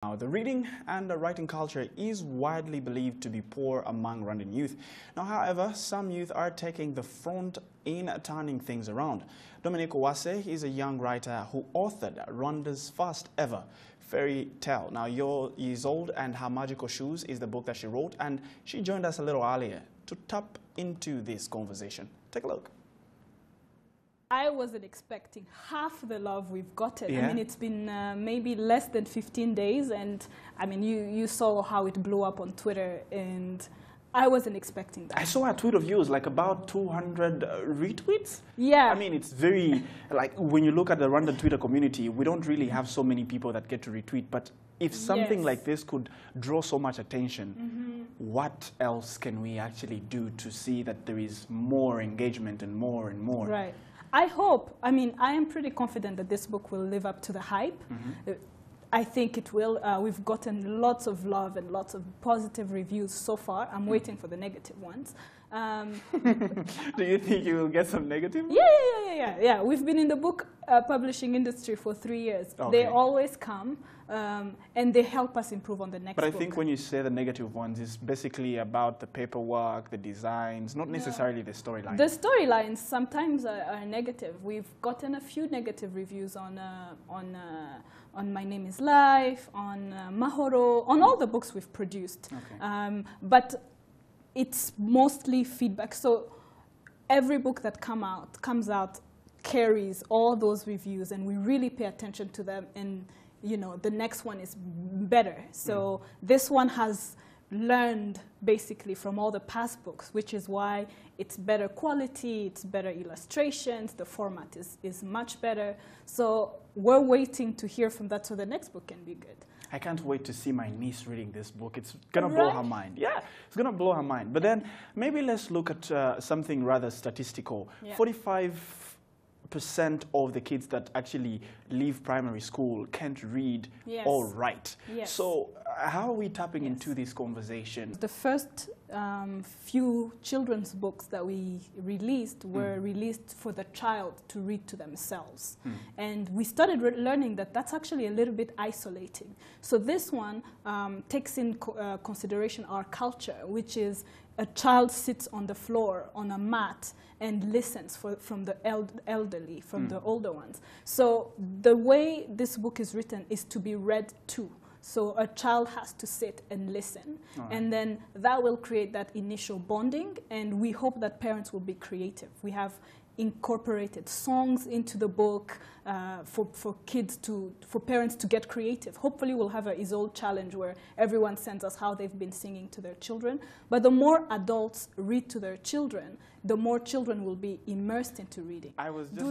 Now, the reading and the writing culture is widely believed to be poor among Rwandan youth. Now, however, some youth are taking the front in turning things around. Dominique Uwase is a young writer who authored Rwanda's first ever fairy tale. Now, Ysolde and Her Magical Shoes is the book that she wrote, and she joined us a little earlier to tap into this conversation. Take a look. I wasn't expecting half the love we've gotten. Yeah. I mean, it's been maybe less than 15 days, and I mean, you saw how it blew up on Twitter, and I wasn't expecting that. I saw a tweet of yours, like about 200 retweets. Yeah. I mean, it's very, like, when you look at the Rwandan Twitter community, we don't really have so many people that get to retweet, but if something like this could draw so much attention, what else can we actually do to see that there is more engagement and more and more? Right. I hope, I mean, I am pretty confident that this book will live up to the hype. I think it will. We've gotten lots of love and lots of positive reviews so far. I'm waiting for the negative ones. Do you think you will get some negative? Yeah. We've been in the book publishing industry for 3 years. Okay. They always come, and they help us improve on the next book. But I think when you say the negative ones, it's basically about the paperwork, the designs, not necessarily the storyline. The storylines sometimes are negative. We've gotten a few negative reviews on My Name is Life, on Mahoro, on all the books we've produced. Okay. But it's mostly feedback. So every book that comes out carries all those reviews, and we really pay attention to them, and you know, the next one is better. So this one has learned basically from all the past books, which is why it's better quality, it's better illustrations, the format is much better. So we're waiting to hear from that, so the next book can be good. I can't wait to see my niece reading this book. It's going to blow her mind. Yeah, it's going to blow her mind. But then maybe let's look at something rather statistical. 45% of the kids that actually leave primary school can't read or write. So how are we tapping into this conversation? The first few children's books that we released were released for the child to read to themselves. And we started learning that that's actually a little bit isolating. So this one takes in consideration our culture, which is a child sits on the floor on a mat and listens from the elderly, from the older ones. So the way this book is written is to be read to. So a child has to sit and listen. And then that will create that initial bonding, and we hope that parents will be creative. We have incorporated songs into the book for parents to get creative. Hopefully we'll have a Ysolde challenge where everyone sends us how they've been singing to their children. But the more adults read to their children, the more children will be immersed into reading. I was just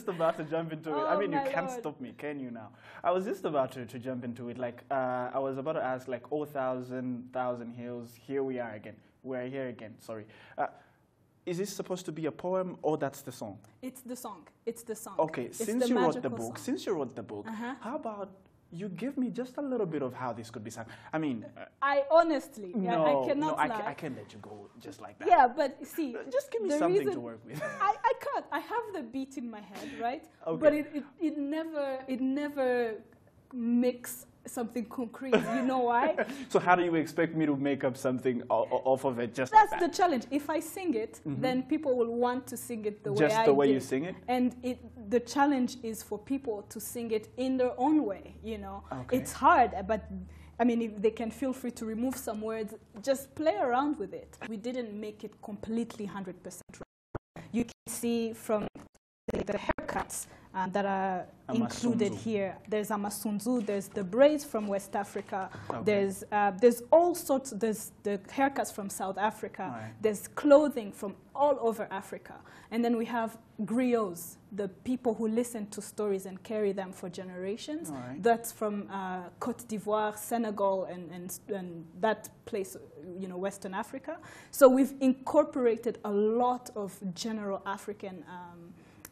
about to jump into it. I mean, you can't stop me, can you now? I was just about to jump into it. Like, I was about to ask, like, oh, thousand hills, here we are again. We're here again, sorry. Is this supposed to be a poem, or that's the song? It's the song. It's the song. Okay, since you wrote the book, how about you give me just a little bit of how this could be sung? I mean, I honestly, I cannot lie. I can't let you go just like that. Yeah, but see, just give me something to work with. I can't. I have the beat in my head, right? Okay. But it never makes something concrete. You know why? So how do you expect me to make up something off of it just That's like that? the challenge. If I sing it, then people will want to sing it the way I did. Just the way you sing it? And the challenge is for people to sing it in their own way, you know. Okay. It's hard, but I mean, if they can feel free to remove some words, just play around with it. We didn't make it completely 100% right. You can see from the haircuts that are included here. There's Amasunzu, there's the braids from West Africa, there's all sorts, there's the haircuts from South Africa, there's clothing from all over Africa. And then we have griots, the people who listen to stories and carry them for generations. That's from Côte d'Ivoire, Senegal, and that place, you know, Western Africa. So we've incorporated a lot of general African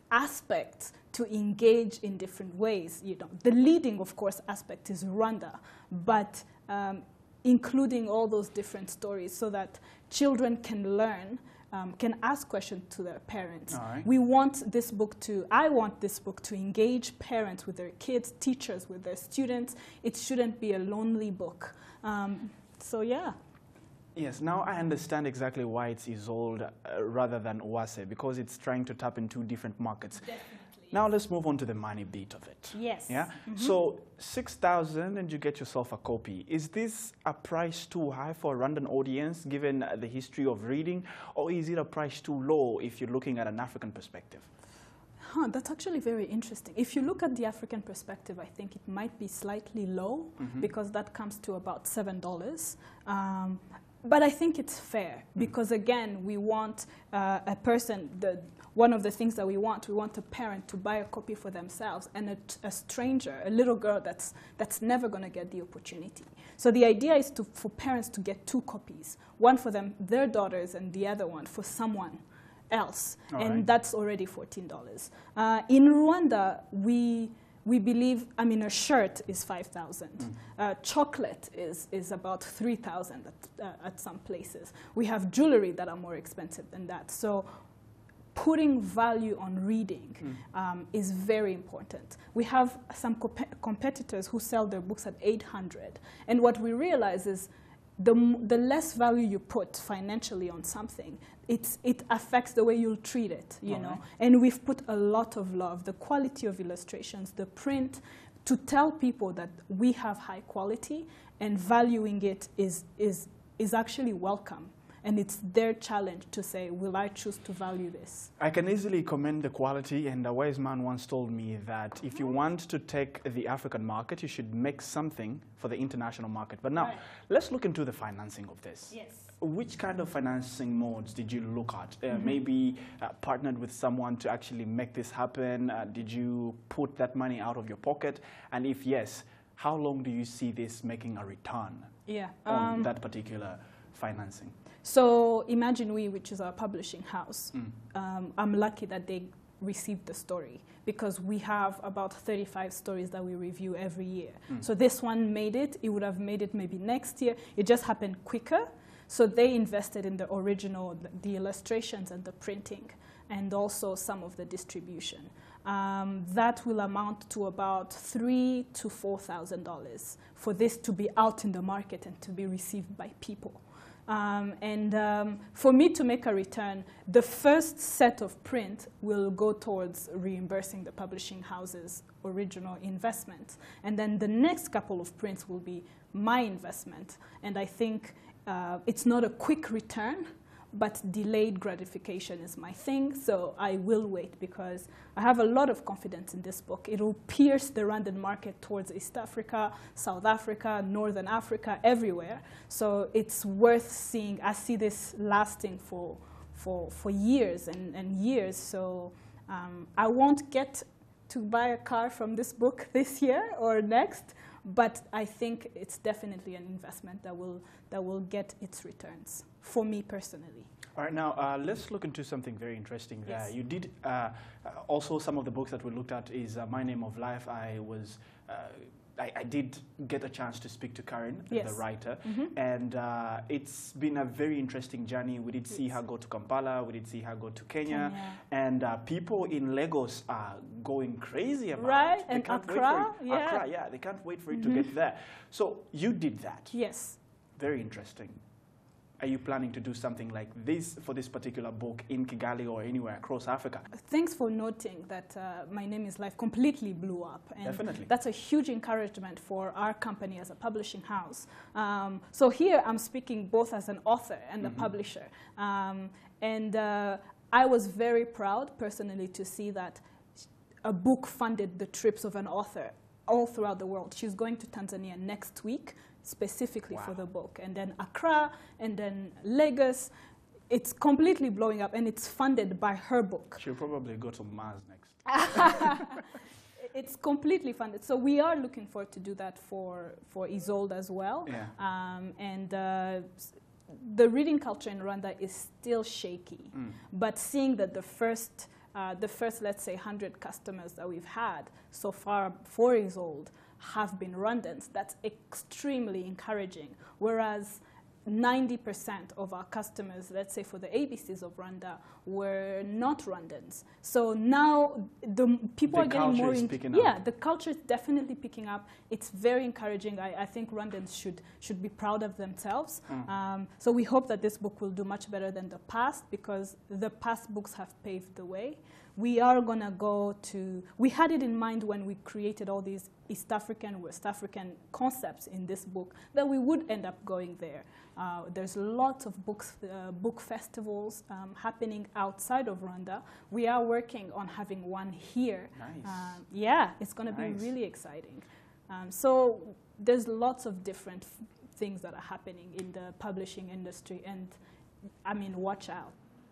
aspects to engage in different ways. You know, the leading, of course, aspect is Rwanda, but including all those different stories so that children can learn can ask questions to their parents. Right. I want this book to engage parents with their kids, teachers with their students. It shouldn't be a lonely book. So yeah. Yes, now I understand exactly why it's Ysolde rather than Uwase, because it's trying to tap into different markets. Definitely. Now let's move on to the money bit of it. Yes. Yeah. So 6,000 and you get yourself a copy. Is this a price too high for a Rwandan audience, given the history of reading, or is it a price too low if you're looking at an African perspective? That's actually very interesting. If you look at the African perspective, I think it might be slightly low because that comes to about $7. But I think it's fair because, again, we want a person, one of the things that we want a parent to buy a copy for themselves and a stranger, a little girl that's never going to get the opportunity. So the idea is for parents to get 2 copies, one for their daughters and the other one for someone else. And that's already $14. In Rwanda, we believe, I mean, a shirt is 5,000. Chocolate is about 3,000 at some places. We have jewelry that are more expensive than that. So putting value on reading is very important. We have some competitors who sell their books at 800. And what we realize is the less value you put financially on something, it affects the way you'll treat it, you know. And we've put a lot of love, the quality of illustrations, the print, to tell people that we have high quality and valuing it is actually welcome. And it's their challenge to say, will I choose to value this? I can easily commend the quality, and a wise man once told me that if you want to take the African market, you should make something for the international market. But now, let's look into the financing of this. Yes. Which kind of financing modes did you look at? Maybe partnered with someone to actually make this happen? Did you put that money out of your pocket? And if yes, how long do you see this making a return on that particular financing? So Imagine We, which is our publishing house, I'm lucky that they received the story because we have about 35 stories that we review every year. So this one made it. It would have made it maybe next year. It just happened quicker. So they invested in the original, the illustrations and the printing, and also some of the distribution. That will amount to about $3,000 to $4,000 for this to be out in the market and to be received by people. For me to make a return, the first set of print will go towards reimbursing the publishing house's original investment. And then the next couple of prints will be my investment. And I think it's not a quick return, but delayed gratification is my thing. So I will wait because I have a lot of confidence in this book. It will pierce the Rwandan market towards East Africa, South Africa, Northern Africa, everywhere. So it's worth seeing. I see this lasting for years and years. So I won't get to buy a car from this book this year or next, but I think it's definitely an investment that will get its returns for me personally. All right, now let's look into something very interesting there. Yes. You did also some of the books that we looked at is My Name of Life. I did get a chance to speak to Karen, the writer, and it's been a very interesting journey. We did see her go to Kampala, we did see her go to Kenya. And people in Lagos are going crazy about it. Right, and Accra, Accra, they can't wait for it to get there. So you did that. Yes. Very interesting. Are you planning to do something like this for this particular book in Kigali or anywhere across Africa? Thanks for noting that My Name is Life completely blew up. And definitely. That's a huge encouragement for our company as a publishing house. So here I'm speaking both as an author and a publisher. I was very proud personally to see that a book funded the trips of an author all throughout the world. She's going to Tanzania next week, specifically for the book, and then Accra, and then Lagos. It's completely blowing up, and it's funded by her book. She'll probably go to Mars next. It's completely funded. So we are looking forward to do that for Ysolde as well. Yeah. The reading culture in Rwanda is still shaky, but seeing that the first, let's say, 100 customers that we've had so far for Ysolde have been Rwandans, that's extremely encouraging. Whereas 90% of our customers, let's say for the ABCs of Rwanda, were not Rwandans. So now the people are getting more into, yeah, the culture is definitely picking up. It's very encouraging. I think Rwandans should be proud of themselves. So we hope that this book will do much better than the past, because the past books have paved the way. We are going to go to, we had it in mind when we created all these East African, West African concepts in this book, that we would end up going there. There's lots of book festivals happening outside of Rwanda. We are working on having one here. Nice. Yeah, it's going to be really exciting. So there's lots of different things that are happening in the publishing industry, and I mean, watch out.